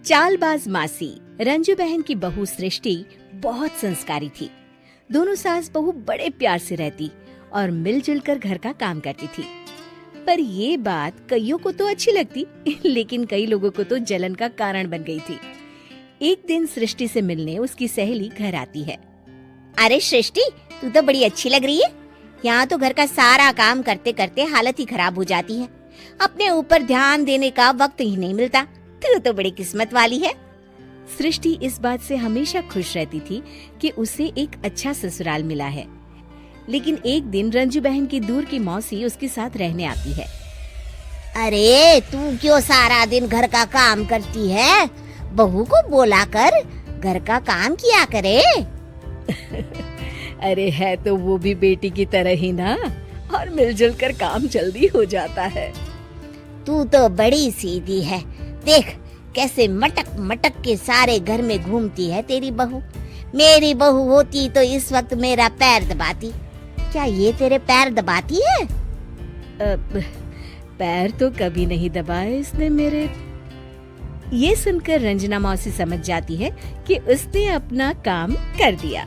चालबाज मासी रंजू बहन की बहू सृष्टि बहुत संस्कारी थी। दोनों सास बहू बड़े प्यार से रहती और मिलजुल कर घर का काम करती थी। पर ये बात कईयों को तो अच्छी लगती, लेकिन कई लोगों को तो जलन का कारण बन गई थी। एक दिन सृष्टि से मिलने उसकी सहेली घर आती है। अरे सृष्टि, तू तो बड़ी अच्छी लग रही है। यहाँ तो घर का सारा काम करते करते हालत ही खराब हो जाती है। अपने ऊपर ध्यान देने का वक्त ही नहीं मिलता। तू तो बड़ी किस्मत वाली है। सृष्टि इस बात से हमेशा खुश रहती थी कि उसे एक अच्छा ससुराल मिला है। लेकिन एक दिन रंजू बहन की दूर की मौसी उसके साथ रहने आती है। अरे तू क्यों सारा दिन घर का काम करती है? बहू को बोला कर घर का काम किया करे। अरे है तो वो भी बेटी की तरह ही ना, और मिलजुल कर काम जल्दी हो जाता है। तू तो बड़ी सीधी है। देख कैसे मटक मटक के सारे घर में घूमती है तेरी बहू। मेरी बहू होती तो इस वक्त मेरा पैर दबाती। क्या ये तेरे पैर दबाती है? पैर तो कभी नहीं दबाए इसने मेरे। ये सुनकर रंजना मौसी समझ जाती है कि उसने अपना काम कर दिया।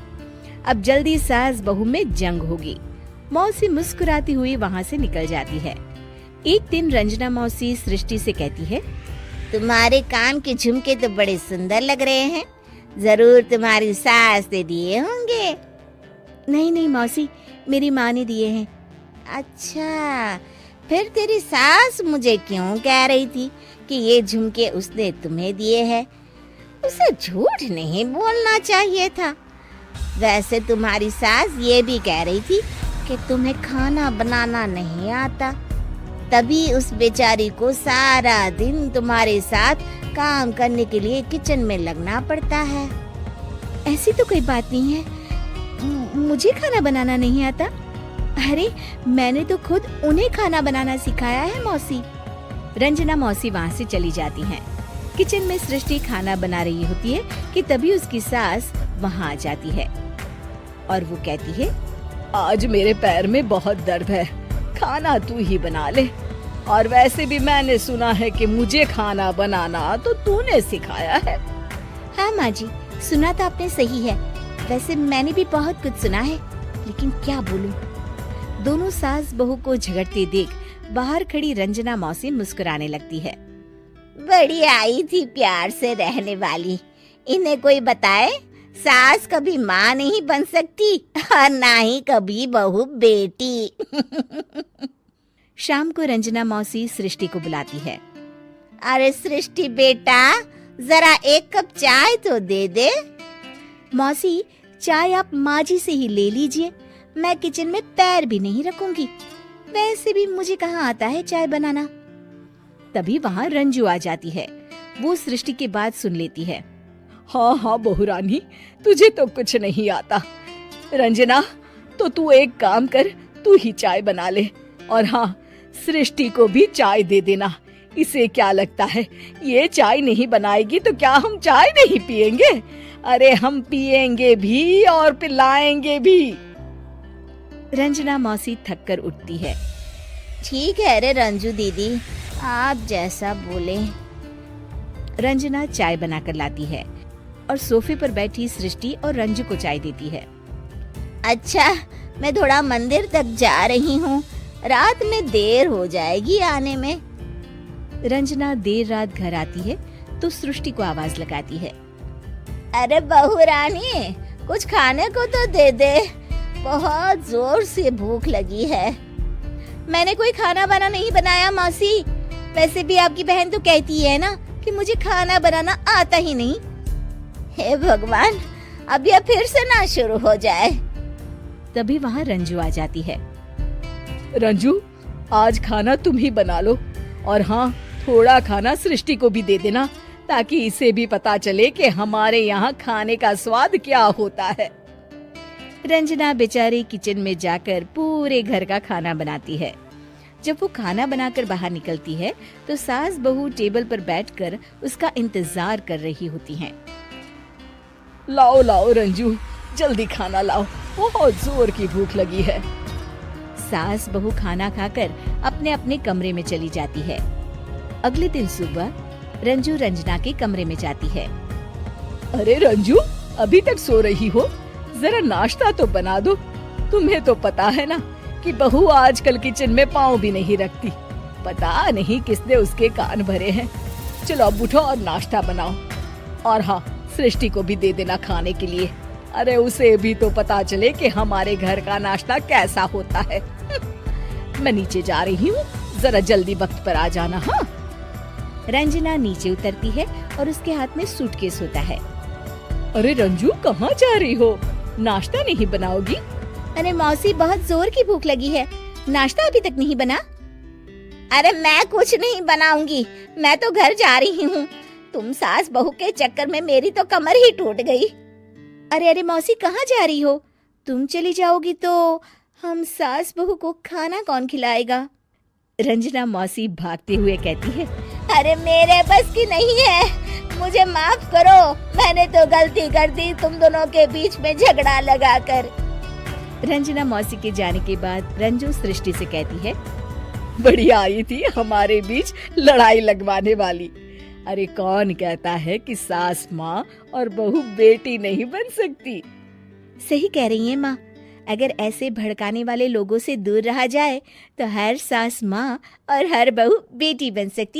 अब जल्दी सास बहू में जंग होगी। मौसी मुस्कुराती हुई वहाँ से निकल जाती है। एक दिन रंजना मौसी सृष्टि से कहती है, तुम्हारे कान के झुमके तो बड़े सुंदर लग रहे हैं। जरूर तुम्हारी सास ने दिए होंगे। नहीं मौसी, मेरी माँ ने दिए हैं। अच्छा, फिर तेरी सास मुझे क्यों कह रही थी कि ये झुमके उसने तुम्हें दिए हैं? उसे झूठ नहीं बोलना चाहिए था। वैसे तुम्हारी सास ये भी कह रही थी कि तुम्हें खाना बनाना नहीं आता, तभी उस बेचारी को सारा दिन तुम्हारे साथ काम करने के लिए किचन में लगना पड़ता है। ऐसी तो कोई बात नहीं है। मुझे खाना बनाना नहीं आता। अरे मैंने तो खुद उन्हें खाना बनाना सिखाया है मौसी। रंजना मौसी वहाँ से चली जाती हैं। किचन में सृष्टि खाना बना रही होती है कि तभी उसकी सास वहाँ आ जाती है और वो कहती है, आज मेरे पैर में बहुत दर्द है, खाना तू ही बना ले। और वैसे भी मैंने सुना है कि मुझे खाना बनाना तो तूने सिखाया है। हाँ माँ जी, सुना तो आपने सही है। वैसे मैंने भी बहुत कुछ सुना है, लेकिन क्या बोलूं। दोनों सास बहू को झगड़ते देख बाहर खड़ी रंजना मौसी मुस्कुराने लगती है। बड़ी आई थी प्यार से रहने वाली। इन्हें कोई बताए सास कभी माँ नहीं बन सकती और ना ही कभी बहू बेटी। शाम को रंजना मौसी सृष्टि को बुलाती है। अरे सृष्टि बेटा, जरा एक कप चाय तो दे दे। मौसी, चाय आप माँ जी से ही ले लीजिए, मैं किचन में पैर भी नहीं रखूंगी। वैसे भी मुझे कहाँ आता है चाय बनाना। तभी वहाँ रंजू आ जाती है। वो सृष्टि की बात सुन लेती है। हाँ बहू रानी, तुझे तो कुछ नहीं आता। रंजना, तो तू एक काम कर, तू ही चाय बना ले। और हाँ, सृष्टि को भी चाय दे देना। इसे क्या लगता है ये चाय नहीं बनाएगी तो क्या हम चाय नहीं पिएंगे? अरे हम पिएंगे भी और पिलाएंगे भी। रंजना मौसी थक कर उठती है। ठीक है रे रंजू दीदी, आप जैसा बोले। रंजना चाय बनाकर लाती है और सोफे पर बैठी सृष्टि और रंजू को चाय देती है। अच्छा, मैं थोड़ा मंदिर तक जा रही हूँ, रात में देर हो जाएगी आने में। रंजना देर रात घर आती है तो सृष्टि को आवाज लगाती है। अरे बहू रानी, कुछ खाने को तो दे दे, बहुत जोर से भूख लगी है। मैंने कोई खाना बना नहीं बनाया मौसी। वैसे भी आपकी बहन तो कहती है ना कि मुझे खाना बनाना आता ही नहीं। हे भगवान, अब यह फिर से ना शुरू हो जाए। तभी वहाँ रंजू आ जाती है। रंजू, आज खाना तुम ही बना लो, और हाँ, थोड़ा खाना सृष्टि को भी दे देना, ताकि इसे भी पता चले कि हमारे यहाँ खाने का स्वाद क्या होता है। रंजना बेचारी किचन में जाकर पूरे घर का खाना बनाती है। जब वो खाना बनाकर बाहर निकलती है तो सास बहू टेबल पर बैठकर उसका इंतजार कर रही होती हैं। लाओ लाओ रंजू, जल्दी खाना लाओ, बहुत जोर की भूख लगी है। सास बहू खाना खाकर अपने अपने कमरे में चली जाती है। अगले दिन सुबह रंजू रंजना के कमरे में जाती है। अरे रंजू, अभी तक सो रही हो? जरा नाश्ता तो बना दो। तुम्हें तो पता है ना कि बहू आजकल किचन में पाँव भी नहीं रखती। पता नहीं किसने उसके कान भरे हैं। चलो अब उठो और नाश्ता बनाओ। और हाँ, सृष्टि को भी दे देना खाने के लिए। अरे उसे भी तो पता चले कि हमारे घर का नाश्ता कैसा होता है। मैं नीचे जा रही हूँ, जरा जल्दी वक्त पर आ जाना। हाँ। रंजना नीचे उतरती है और उसके हाथ में सूटकेस होता है। अरे रंजू, कहाँ जा रही हो? नाश्ता नहीं बनाओगी? अरे मौसी, बहुत जोर की भूख लगी है, नाश्ता अभी तक नहीं बना। अरे मैं कुछ नहीं बनाऊंगी, मैं तो घर जा रही हूँ। तुम सास बहू के चक्कर में मेरी तो कमर ही टूट गई। अरे अरे मौसी, कहाँ जा रही हो? तुम चली जाओगी तो हम सास बहू को खाना कौन खिलाएगा? रंजना मौसी भागते हुए कहती है। अरे मेरे बस की नहीं है, मुझे माफ करो, मैंने तो गलती कर दी तुम दोनों के बीच में झगड़ा लगाकर। रंजना मौसी के जाने के बाद रंजू सृष्टि से कहती है, बढ़िया आई थी हमारे बीच लड़ाई लगवाने वाली। अरे कौन कहता है कि सास माँ और बहू बेटी नहीं बन सकती? सही कह रही है माँ। अगर ऐसे भड़काने वाले लोगों से दूर रहा जाए तो हर सास माँ और हर बहू बेटी बन सकती है।